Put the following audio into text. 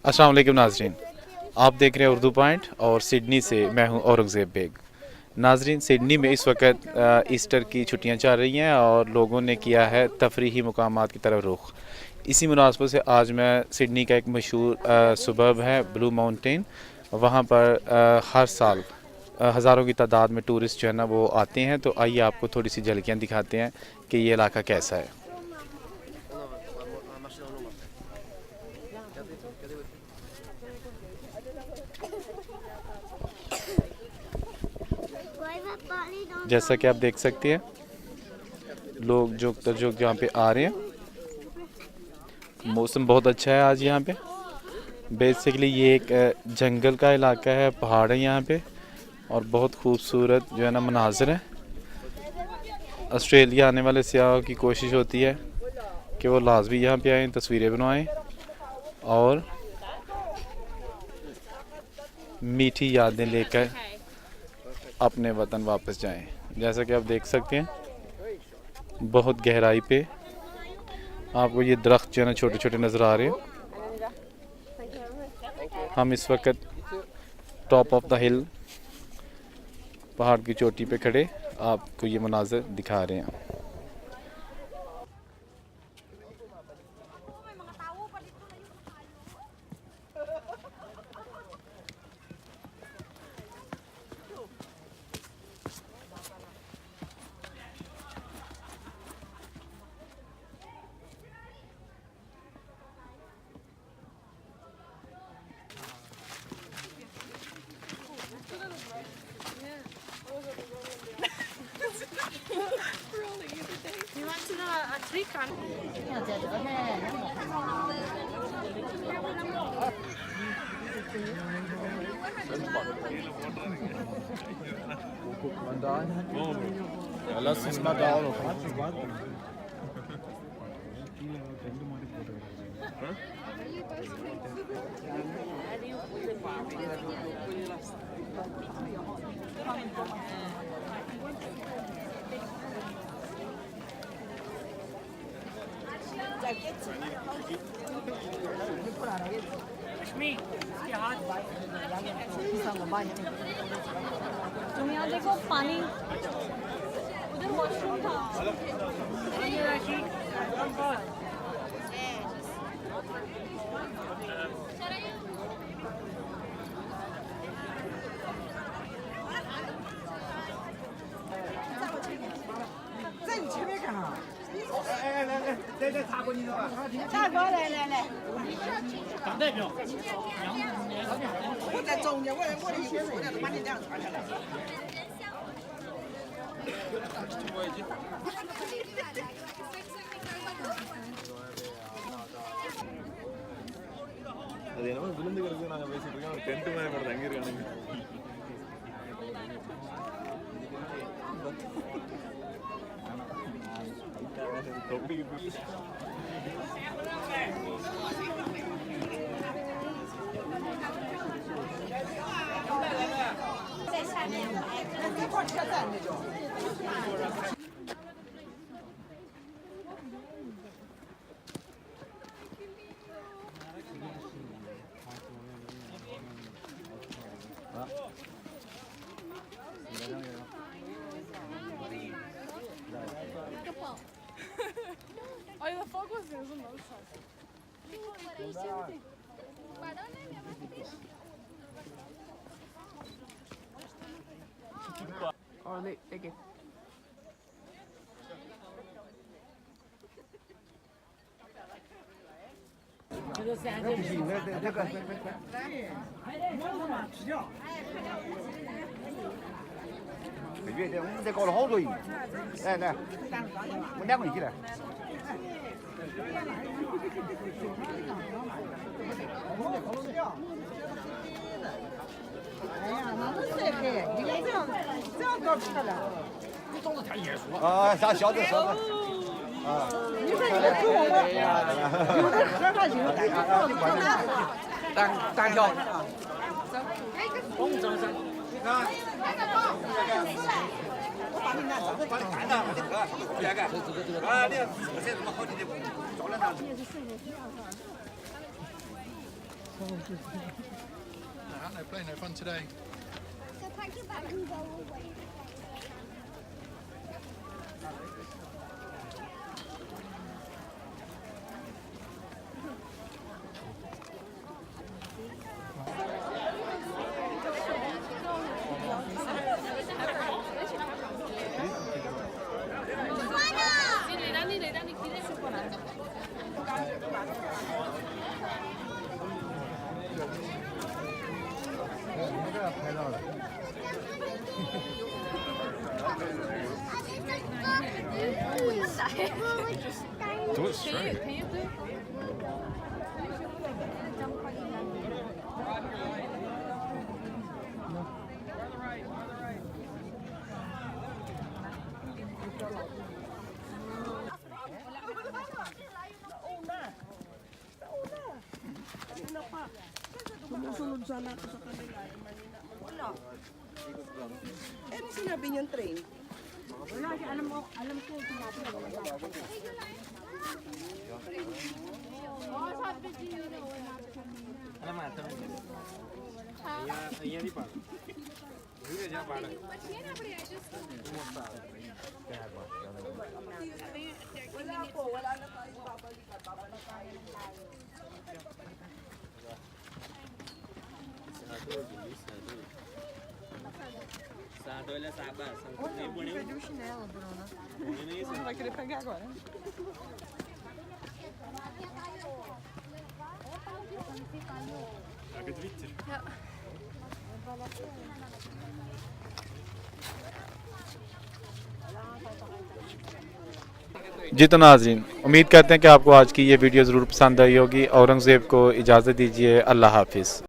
अस्सलाम वालेकुम नाजरीन, आप देख रहे हैं उर्दू पॉइंट और सिडनी से मैं हूं औरंगज़ेब बेग। नाजरीन, सिडनी में इस वक्त ईस्टर की छुट्टियां चल रही हैं और लोगों ने किया है तफरीही मकामात की तरफ रुख। इसी मुनासबत से आज मैं सिडनी का एक मशहूर सुबर्ब है ब्लू माउंटेन, वहाँ पर हर साल हज़ारों की तादाद में टूरिस्ट जो है ना वो आते हैं। तो आइए आपको थोड़ी सी झलकियाँ दिखाते हैं कि ये इलाका कैसा है। जैसा कि आप देख सकते हैं, लोग जो यहाँ पे आ रहे हैं। मौसम बहुत अच्छा है आज यहाँ पे। बेसिकली ये एक जंगल का इलाका है, पहाड़ है यहाँ पे और बहुत खूबसूरत जो है ना मनाज़र है। ऑस्ट्रेलिया आने वाले सयाहों की कोशिश होती है कि वो लाजमी यहाँ पे आएँ, तस्वीरें बनवाएं और मीठी यादें लेकर अपने वतन वापस जाएं। जैसा कि आप देख सकते हैं, बहुत गहराई पे आपको ये दरख्त जो है ना छोटे छोटे नज़र आ रहे हैं। हम इस वक्त टॉप ऑफ द हिल, पहाड़ की चोटी पे खड़े आपको ये मनाज़र दिखा रहे हैं। You want to know a trick on? Ja, lass uns mal da auch noch. तुम यहाँ देखो पानी, उधर वॉशरूम था।大哥，来，党代表，我在中间，我的衣服我都把你俩穿下来。அது என்னமோ விழுந்து கிடக்கு. நாங்கள் பேசிட்டு இருக்கோம், ஒரு டென்ட் மாதிரி போட்டு தங்கியிருக்கானுங்க. தொப்பிக்கு在下面，这块车站那种。Olha, o fogo aceso, nossa.哦，那个。这个。我们再搞了好多人，来，我2个一起来。哎呀，那么帅的，你看这样搞漂亮。你长得太严肃了。啊，啥小子说的。啊，你说你给我有的喝上酒，单挑。公正上。你看。我把你那照片把你看到，我的哥，这个，啊，你看这怎么好的照了呢？ No play, no fun today. So pack your bag and go away. Do it straight. Can you do it? Sumusunod sana ako sa kanila. Wala. Eh, ano sinabi niyang train? Wala, alam ko sinabi na wala. Wala po, wala na tayong babalikan. Babalikan tayo. Você vai querer pegar agora. जी तो नाज़रीन, उम्मीद करते हैं कि आपको आज की ये वीडियो ज़रूर पसंद आई होगी। औरंगज़ेब को इजाज़त दीजिए। अल्लाह हाफिज़।